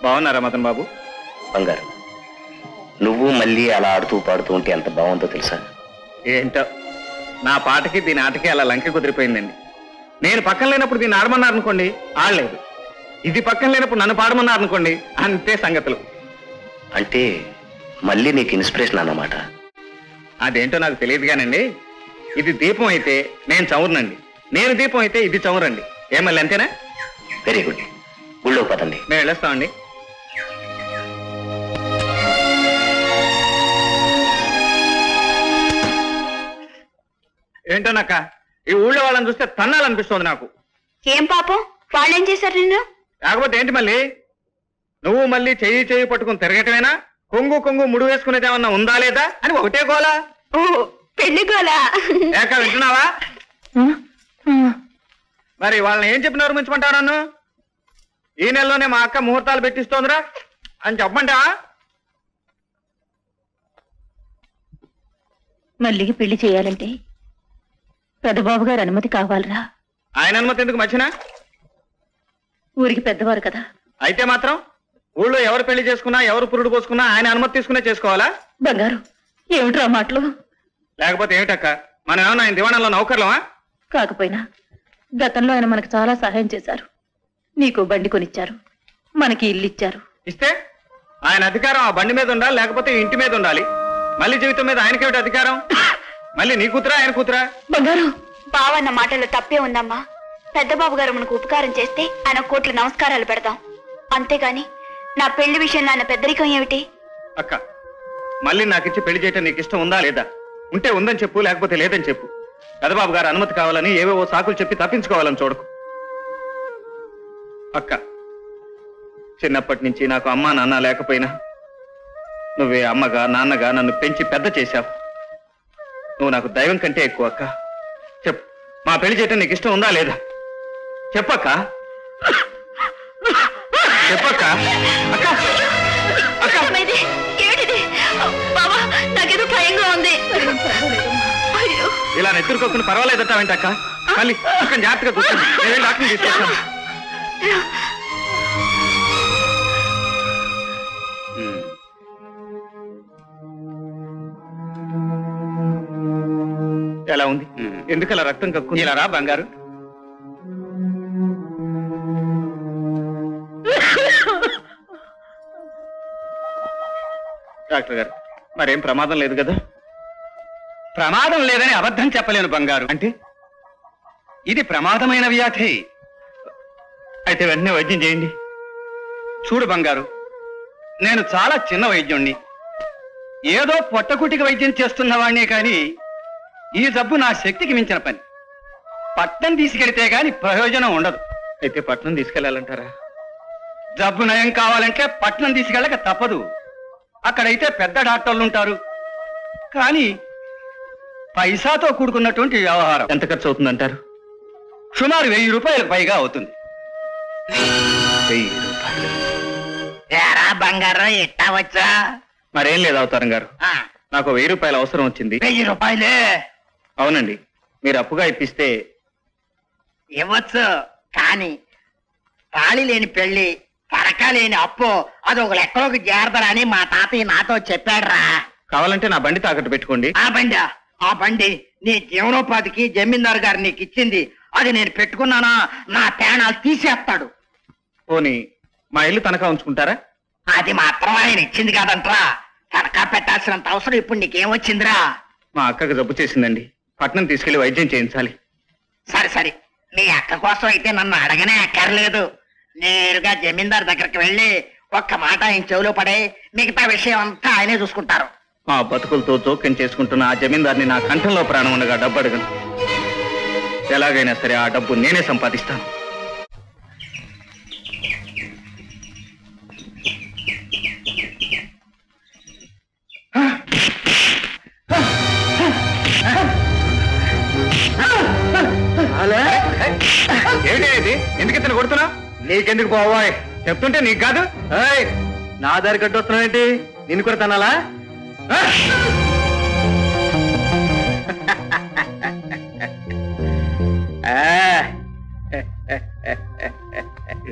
బాగున్నారా మదన్ బాబు? బంగారు, నువ్వు మళ్ళీ అలా ఆడుతూ పాడుతూ ఉంటే ఎంత బాగుందో తెలుసా? ఏంటో నా పాటకి దీని ఆటకి అలా లంకె కుదిరిపోయిందండి. నేను పక్కన లేనప్పుడు దీన్ని ఆడమన్నారు అనుకోండి, ఆడలేదు. ఇది పక్కన లేనప్పుడు నన్ను పాడమన్నారు అనుకోండి, అంతే సంగతులు. అంటే మళ్ళీ నీకు ఇన్స్పిరేషన్ అన్నమాట. అదేంటో నాకు తెలియదు కానండి. ఇది దీపం అయితే నేను చవురునండి, నేను దీపం అయితే ఇది చవురండి. ఏమల్లి అంతేనా? Very good. ఊళ్ళో పదండి. మేము వెళ్ళొస్తామండి. ఏంటోనక్క, ఈ ఊళ్ళో వాళ్ళని చూస్తే తన్నాలనిపిస్తోంది నాకు. ఏం పాపం, వాళ్ళేం చేశారు నిన్ను? కాకపోతే ఏంటి మళ్ళీ నువ్వు మళ్ళీ చెయ్యి పట్టుకుని తిరగటమేనా? కొంగు ముడు వేసుకునేదేమన్నా ఉందా లేదా అని ఒకటే గోలా. ఓ పెళ్లి గోలా. ఏక వింటున్నావా? మరి వాళ్ళని ఏం చెప్పినారు మించమంటావు నన్ను? ఈ నెలలోనే మా అక్క ముహూర్తాలు పెట్టిస్తోందిరా అని చెప్పమంటావా? మల్లికి పెళ్లి చేయాలంటే పెద్దబాబు గారు అనుమతి కావాలరా. ఆయన అనుమతి ఎందుకు మర్చినా? ఊరికి పెద్దవారు కదా. అయితే మాత్రం ఊళ్ళో ఎవరు పెళ్లి చేసుకున్నా ఎవరు పురుడు పోసుకున్నా ఆయన అనుమతి తీసుకునే చేసుకోవాలా? బంగారు, ఏమిట్రా మాటలు? లేకపోతే ఏమిటక్క, మనం ఏమన్నా ఆయన దివాణంలో నౌకర్లమా? కాకపోయినా గతంలో ఆయన మనకు చాలా సహాయం చేశారు. నీకు బండి కొనిచ్చారు, మనకి ఇల్లు ఇచ్చారు. ఇస్తే ఆయన అధికారం ఆ బండి మీద ఉండాలి, లేకపోతే ఇంటి మీద ఉండాలి. మళ్ళీ జీవితం మీద ఆయనకేమిటి అధికారం? మళ్ళీ నీ కూతురా ఆయన కూతురా? బంగారు, బావన్న మాటల్లో తప్పే ఉందమ్మా. పెద్ద బాబు గారు మనకు ఉపకారం చేస్తే ఆయన కోట్ల నమస్కారాలు పెడదాం. అంతేగాని నా పెళ్లి విషయంలో ఆయన పెద్దరికం ఏమిటి? అక్క, మళ్ళీ నాకిచ్చి పెళ్లి చేయటం నీకు ఇష్టం ఉందా లేదా? ఉంటే ఉందని చెప్పు, లేకపోతే లేదని చెప్పు. పెద్దబాబు గారు అనుమతి కావాలని ఏవేవో సాకులు చెప్పి తప్పించుకోవాలని చూడకు. అక్క, చిన్నప్పటి నుంచి నాకు అమ్మా నాన్న లేకపోయినా నువ్వే అమ్మగా నాన్నగా నన్ను పెంచి పెద్ద చేశావు. నువ్వు నాకు దైవం కంటే ఎక్కువ అక్క. చెప్పు, మా పెళ్లి చేయటం నీకు ఇష్టం ఉందా లేదా? చెప్పక్క, చెప్పక్క. అక్క అక్క, నాకేదో భయంగా ఉంది. ఇలా నెత్తురుకోకుండా పర్వాలేదట అక్క. మళ్ళీ అక్కడ జాగ్రత్తగా కూర్చోండి, నేను డాక్టర్ని తీసుకొస్తాను. ఎలా ఉంది? ఎందుకు అలా రక్తం కక్కు? ఇలా రా బంగారు. డాక్టర్ గారు, మరేం ప్రమాదం లేదు కదా? ప్రమాదం లేదని అబద్ధం చెప్పలేను బంగారు. అంటే ఇది ప్రమాదమైన వ్యాధి. అయితే వెంటనే వైద్యం చేయండి. చూడు బంగారు, నేను చాలా చిన్న వైద్యుణ్ణి, ఏదో పొట్టకుటికి వైద్యం చేస్తున్నవాణ్ణే కానీ ఈ జబ్బు నా శక్తికి మించిన పని. పట్నం తీసుకెడితే గాని ప్రయోజనం ఉండదు. అయితే పట్నం తీసుకెళ్లాలంటారా? జబ్బు నయం కావాలంటే పట్నం తీసుకెళ్ళక తప్పదు. అక్కడైతే పెద్ద డాక్టర్లు ఉంటారు, కానీ పైసాతో కూడుకున్నటువంటి వ్యవహారం. ఎంత ఖర్చు అవుతుందంటారు? సుమారు 1000 రూపాయలకు పైగా అవుతుంది. 1000 రూపాయలు? బంగారం ఎట్టా వచ్చా? మరేం లేదు అవతారం గారు, నాకు 1000 రూపాయలు అవసరం వచ్చింది. 1000 రూపాయలే? అవునండి, మీరు అప్పుగా ఇప్పిస్తే ఇవ్వచ్చు, కానీ తాళి లేని పెళ్లి తరక లేని అప్పు అదొక లెక్కలోకి చేరదరని మా తాతయ్య నాతో చెప్పాడురా. కావాలంటే నా బండి తాకట్టు పెట్టుకోండి. ఆ బండి నీ జీవనోపాధికి జమీందారు గారు నీకు ఇచ్చింది. అది నేను పెట్టుకున్నానా నా ప్రాణాలు తీసేస్తాడు. పోనీ మా ఇల్లు తనఖా ఉంచుకుంటారా? అది మాత్రం ఆయన ఇచ్చింది కాదంట్రా, తనఖా పెట్టాల్సినంత అవసరం ఇప్పుడు నీకేమొచ్చిందిరా? మా అక్కకు జబ్బు చేసిందండి, పట్నం తీసుకెళ్లి వైద్యం చేయించాలి. సరే, నీ అక్క కోసం అయితే నన్ను అడగనే అక్కర్లేదు. నేరుగా జమీందారు దగ్గరికి వెళ్ళి ఒక్క మాట ఆయన చెవిలో పడే, మిగతా విషయం అంతా ఆయనే చూసుకుంటారు. మా బతుకులతో జోక్యం చేసుకుంటున్న ఆ జమీందార్ని నా కంఠంలో ప్రాణం ఉండగా డబ్బు అడగను. ఎలాగైనా సరే ఆ డబ్బు నేనే సంపాదిస్తాను. ఏంటి ఇది? ఎందుకు ఇతను కొడుతున్నా? నీకెందుకు పోవాయ్? చెప్తుంటే నీకు కాదు. నా దారి కట్టొస్తున్నావు ఏంటి? నిన్ను కూడా తనాలా?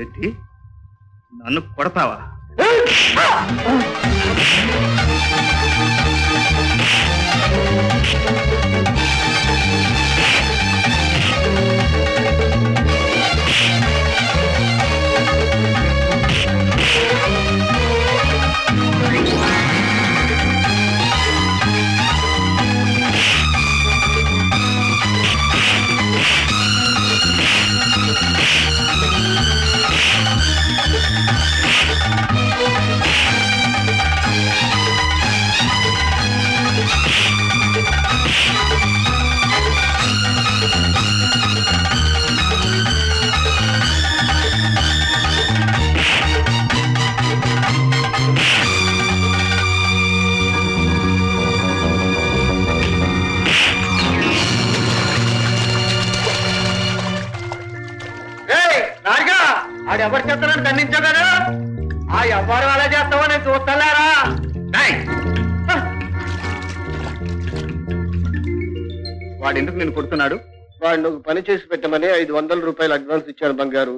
ఏంటి, నన్ను కొడతావా? ఎవరు చేస్తానని ఖండించావు కదా ఆ ఎవరు అలా చేస్తావో నేను చూస్తారా వాడు ఎందుకు నేను కొడుతున్నాడు? వాడు నువ్వు పని చేసి పెట్టమని 500 రూపాయలు అడ్వాన్స్ ఇచ్చాను బంగారు.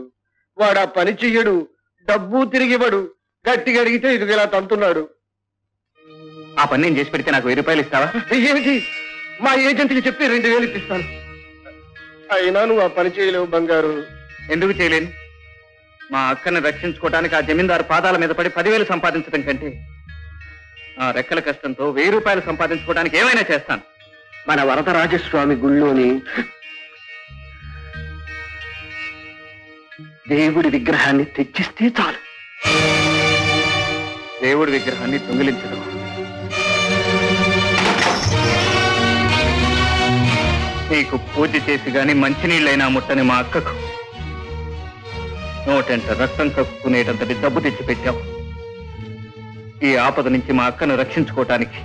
వాడు ఆ పని చెయ్యడు, డబ్బు తిరిగివ్వడు. గట్టిగా అడిగితే ఇది ఇలా తంతున్నాడు. ఆ పని నేను చేసి పెడితే నాకు 1000 రూపాయలు ఇస్తావా? ఏమిటి? మా ఏజెంట్కి చెప్పి 2000 ఇప్పిస్తాను. అయినా నువ్వు ఆ పని చేయలేవు బంగారు. ఎందుకు చేయలేను? మా అక్కని రక్షించుకోవడానికి ఆ జమీందారు పాదాల మీద పడి 10,000 సంపాదించడం కంటే ఆ రెక్కల కష్టంతో 1000 రూపాయలు సంపాదించుకోవడానికి ఏమైనా చేస్తాను. మన వరదరాజస్వామి గుళ్ళోని దేవుడి విగ్రహాన్ని తెచ్చిస్తే చాలు. దేవుడి విగ్రహాన్ని దొంగిలించడం నీకు పూజ చేసి గాని మంచినీళ్ళైనా ముట్టని మా అక్కకు నోటంట రక్తం కక్కునేటంతటి డబ్బు తెచ్చిపెట్టావు. ఈ ఆపద నుంచి మా అక్కను రక్షించుకోవటానికి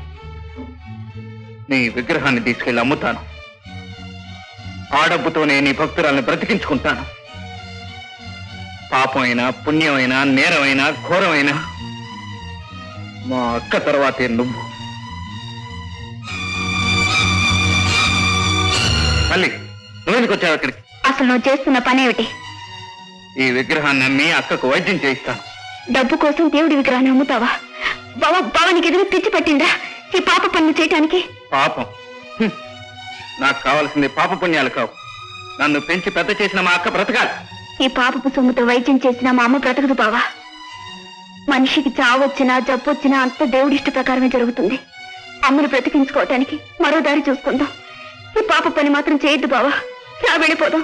నీ విగ్రహాన్ని తీసుకెళ్లి అమ్ముతాను. ఆ డబ్బుతోనే నీ భక్తురాల్ని బ్రతికించుకుంటాను. పాపమైనా పుణ్యమైనా నేరమైనా ఘోరమైనా మా అక్క తర్వాతే నువ్వు. మళ్ళీ నువ్వెందుకు వచ్చావు అక్కడికి? అసలు నువ్వు చేస్తున్న పనేమిటి? ఈ విగ్రహాన్ని అమ్మి అక్కకు వైద్యం చేయిస్తాను. డబ్బు కోసం దేవుడి విగ్రహాన్ని అమ్ముతావా? బావా బావా నీకు ఎదురు తెచ్చి పట్టిందా ఈ పాప పనులు చేయటానికి? పాపం? నాకు కావాల్సింది పాప పుణ్యాలు కావు. నన్ను పెంచి పెద్ద చేసిన మా అక్క బ్రతకాలి. ఈ పాపపు సొమ్ముతో వైద్యం చేసిన మా అమ్మ బ్రతకదు బావా. మనిషికి చావొచ్చినా జబ్బొచ్చినా అంత దేవుడిష్ట ప్రకారమే జరుగుతుంది. అమ్మను బ్రతికించుకోవటానికి మరో దారి చూసుకుందాం. ఈ పాప పని మాత్రం చేయొద్దు బావా. రా వెళ్ళిపోదాం.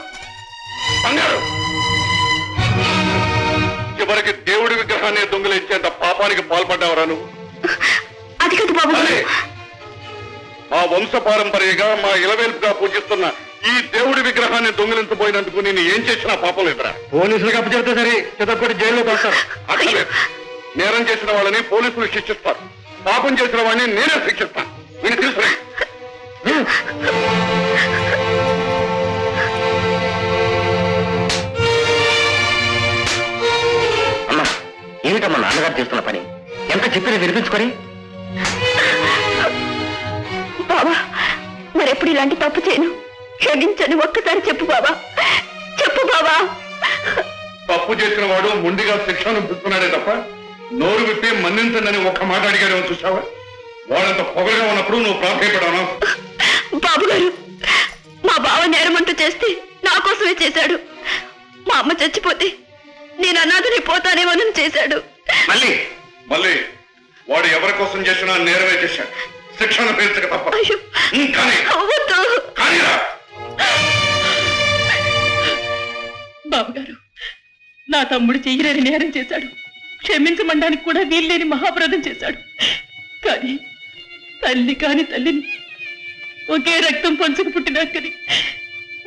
చివరికి దేవుడి విగ్రహాన్ని దొంగిలించేంత పాపానికి పాల్పడ్డావరా నువ్వు? అది కాదు బాబు. మా వంశ పారంపర్యంగా మా ఇలవేల్పుగా పూజిస్తున్న ఈ దేవుడి విగ్రహాన్ని దొంగిలించబోయినందుకు నేను ఏం చేసినా పాపం లేదురా. పోలీసులకు అప్పచెప్తే సరే చితప్పటి జైల్లో పడతారు. అక్కర్లేదు. నేరం చేసిన వాళ్ళని పోలీసులు శిక్షిస్తారు. పాపం చేసిన వాడిని నేనే శిక్షిస్తాను. నేను తెలుసు. అమ్మా, ఏమిటమ్మా నాన్నగారు చేస్తున్న పని? ఎంత చెప్పినా వినిపించుకొని. బాబా మరెప్పుడు ఇలాంటి తప్పు చేయను. క్షమించని ఒక్కసారి చెప్పు బాబా, చెప్పు బాబా. తప్పు చేసిన వాడు ముందుగా శిక్ష అనుభవిస్తున్నాడే తప్ప నోరు విప్పి మన్నించండి ఒక్క మాట అడిగాడేమో చూసావా? వాడంత పొగగా ఉన్నప్పుడు నువ్వు ప్రాధాయపడాను. బాబు గారు, మా బావ నేరమంటూ చేస్తే నా కోసమే చేశాడు. మా అమ్మ చచ్చిపోతే నేను అనాథని పోతానేమోనని చేశాడు. మళ్ళీ మళ్ళీ వాడు ఎవరి కోసం చేసినా నేరమే చేశాడు. శిక్షణ పేర్చక తప్ప. బాబుగారు, నా తమ్ముడు చెయ్యలేని నేరం చేశాడు. క్షమించమనడానికి కూడా వీల్లేని మహాపరాధం చేశాడు. కానీ తల్లి కాని తల్లిని ఒకే రక్తం పంచుకు పుట్టినాకని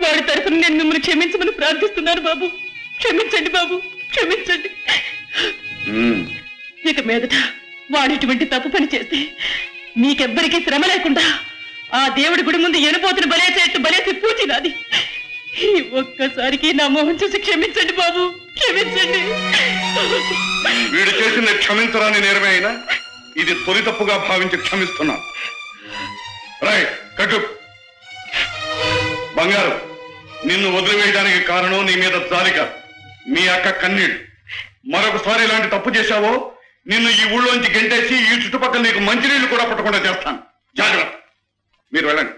వాడి తరఫున నేను మిమ్మల్ని క్షమించమని ప్రార్థిస్తున్నాను బాబు. క్షమించండి బాబు, క్షమించండి. ఇక మీదట వాడు ఇటువంటి తప్పు పని చేస్తే మీకెవ్వరికీ శ్రమ లేకుండా ఆ దేవుడి గుడి ముందు ఎనుపోతుని బలేసేట్టు బలేసి పూచినాది. ఈ ఒక్కసారికి నా మోహన్ చూసి క్షమించండి బాబు, క్షమించండి. వీడు చేసింది క్షమించరాని నేరమే అయినా ఇది తొలి తప్పుగా భావించి క్షమిస్తున్నాను. రాయ్ కట్టు. బంగారు, నిన్ను వదిలివేయడానికి కారణం నీ మీద జాలి కాదు, మీ అక్క కన్నీళ్ళు. మరొకసారి ఇలాంటి తప్పు చేశావో నిన్ను ఈ ఊళ్ళోంచి గెంటేసి ఈ చుట్టుపక్కల నీకు మంచినీళ్లు కూడా పట్టకుండా చేస్తాను. జాగ్రత్త. మీరు వెళ్ళండి.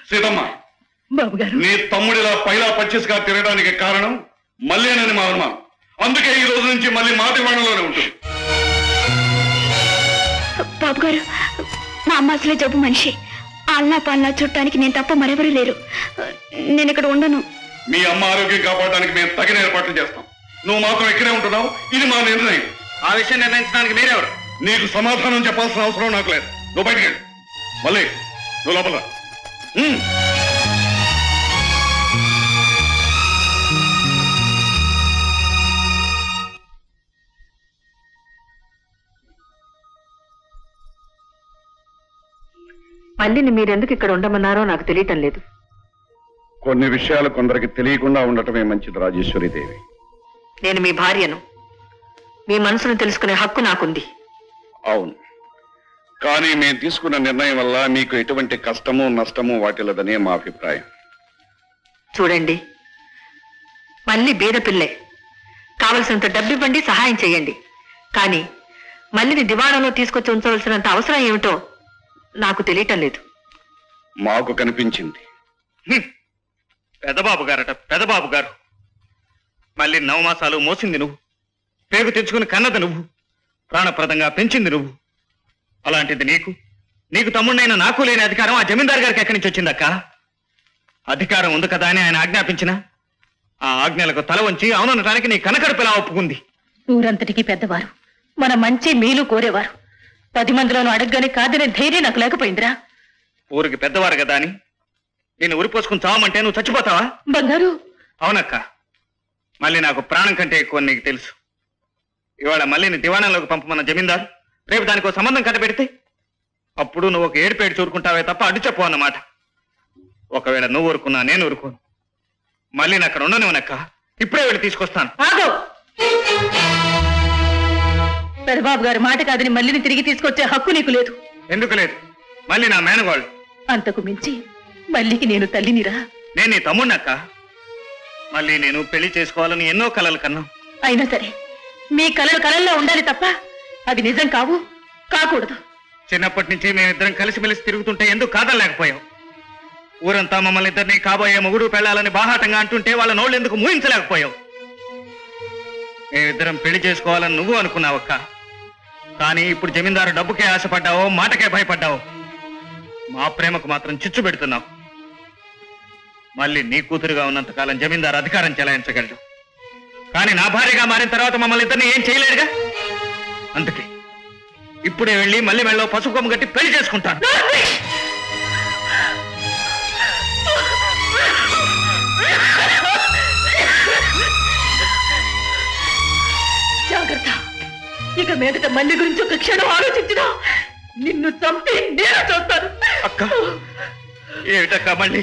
సీతమ్మ, బాబు గారు, నీ తమ్ముడిలా పైలా పచ్చిస్గా తిరగడానికి కారణం మళ్ళీనని మా అనుమానం. అందుకే ఈ రోజు నుంచి మళ్ళీ మా దివాణంలోనే ఉంటుంది. బాబు గారు, మా అమ్మ అసలే జబ్బు మనిషి. అల్లా పాలనా చుట్టానికి నేను తప్ప మరెవరూ లేరు. నేను ఇక్కడ ఉండను. మీ అమ్మ ఆరోగ్యం కాపాడడానికి మేము తగిన ఏర్పాట్లు చేస్తాం. నువ్వు మాత్రం ఇక్కడే ఉంటున్నావు. ఇది మా నిర్ణయం. ఆ విషయం నిర్ణయించడానికి మీరెవరు? నీకు సమాధానం చెప్పాల్సిన అవసరం నాకు లేదు. నువ్వు బయటికి వెళ్ళు. మళ్ళీ నువ్వు లోపల రా. మళ్ళీని మీరెందుకు ఇక్కడ ఉండమన్నారో నాకు తెలియటం లేదు. కొన్ని విషయాలు కొందరికి తెలియకుండా ఉండటమే మంచిది రాజేశ్వరీదేవి. నేను మీ భార్యను. మీ మనసును తెలుసుకునే హక్కు నాకుంది. అవును, కానీ మేము తీసుకున్న నిర్ణయం వల్ల మీకు ఎటువంటి కష్టము నష్టము వాటిల్లదనే మా అభిప్రాయం. చూడండి, మళ్ళీ బీద పిల్లే. కావలసినంత డబ్బివ్వండి, సహాయం చేయండి. కానీ మళ్ళీని దివాణంలో తీసుకొచ్చి ఉంచవలసినంత అవసరం ఏమిటో నాకు తెలియటం లేదు. మాకు కనిపించింది. పెదబాబు గారట, పెదబాబు గారు. మళ్ళీ 9 మాసాలు మోసింది నువ్వు, పేగు తెచ్చుకుని కన్నది నువ్వు, ప్రాణప్రదంగా పెంచింది నువ్వు. అలాంటిది నీకు తమ్ముడినైనా నాకు లేని అధికారం ఆ జమీందారు గారికి ఎక్కడి నుంచి వచ్చిందక్క? అధికారం ఉంది కదా అని ఆయన ఆజ్ఞాపించిన ఆ ఆజ్ఞలకు తల వంచి అవుననటానికి నీ కనకడుపులా ఒప్పుకుంది. ఊరంతటికి పెద్దవారు, మన మంచి మీలు కోరేవారు. 10 మందిలోనూ అడగగానే కాదనే ధైర్యం నాకు లేకపోయిందిరా. ఊరికి పెద్దవారు కదా అని నేను ఉరిపోసుకుని చావమంటే నువ్వు చచ్చిపోతావా? బంగారు, అవునక్క, మళ్ళీ నాకు ప్రాణం కంటే ఎక్కువ నీకు తెలుసు. ఇవాళ మళ్ళీని దివాణంలోకి పంపమన్న జమీందారు రేపు దానికో సంబంధం కట్టబెడితే అప్పుడు నువ్వు ఒక ఏడుపేడు చూరుకుంటావే తప్ప అడ్డు చెప్పు అన్నమాట. ఒకవేళ నువ్వు ఊరుకున్నా నేను ఊరుకోను. మళ్ళీ అక్కడ ఉండనివనక్క, ఇప్పుడే వెళ్ళి తీసుకొస్తాను. ఆగో! పెదబాబు గారి మాట కాదని మళ్ళీని తిరిగి తీసుకొచ్చే హక్కు నీకు లేదు. ఎందుకు లేదు? మళ్ళీ నా మేనగాళ్ళు. అంతకు మించి మళ్ళీకి నేను తల్లినిరా. నేను నీ తమ్ముడినక్క. మళ్ళీ నేను పెళ్లి చేసుకోవాలని ఎన్నో కలలు కన్నా. అయినా సరే మీ కలలు కలల్లో ఉండాలి తప్ప అవి నిజం కాకూడదు. చిన్నప్పటి నుంచి మేమిద్దరం కలిసిమెలిసి తిరుగుతుంటే ఎందుకు కాదలేకపోయావు? ఊరంతా మమ్మల్ని ఇద్దరిని కాబోయే మొగుడు పెళ్లాలని బాహాటంగా అంటుంటే వాళ్ళ నోళ్ళు ఎందుకు మూయించలేకపోయావు? మేమిద్దరం పెళ్లి చేసుకోవాలని నువ్వు అనుకున్నావక్క. కానీ ఇప్పుడు జమీందారు డబ్బుకే ఆశపడ్డావో, మాటకే భయపడ్డావో. మా ప్రేమకు మాత్రం చిచ్చు పెడుతున్నావు. మళ్ళీ నీ కూతురుగా ఉన్నంతకాలం జమీందారు అధికారం చెలాయించగలడు. కానీ నా భార్యగా మారిన తర్వాత మమ్మల్ని ఇద్దరిని ఏం చేయలేడుగా. అందుకే ఇప్పుడే వెళ్ళి మళ్ళీ మెళ్ళో పసుపు కొమ్ము కట్టి పెళ్లి చేసుకుంటాను. జాగ్రత్త. ఇక మీదట మళ్ళీ గురించి ఒక క్షణం ఆలోచించినా నిన్ను చంపి నేను చూస్తాను. అక్క, ఏమిటక్క మళ్ళీ?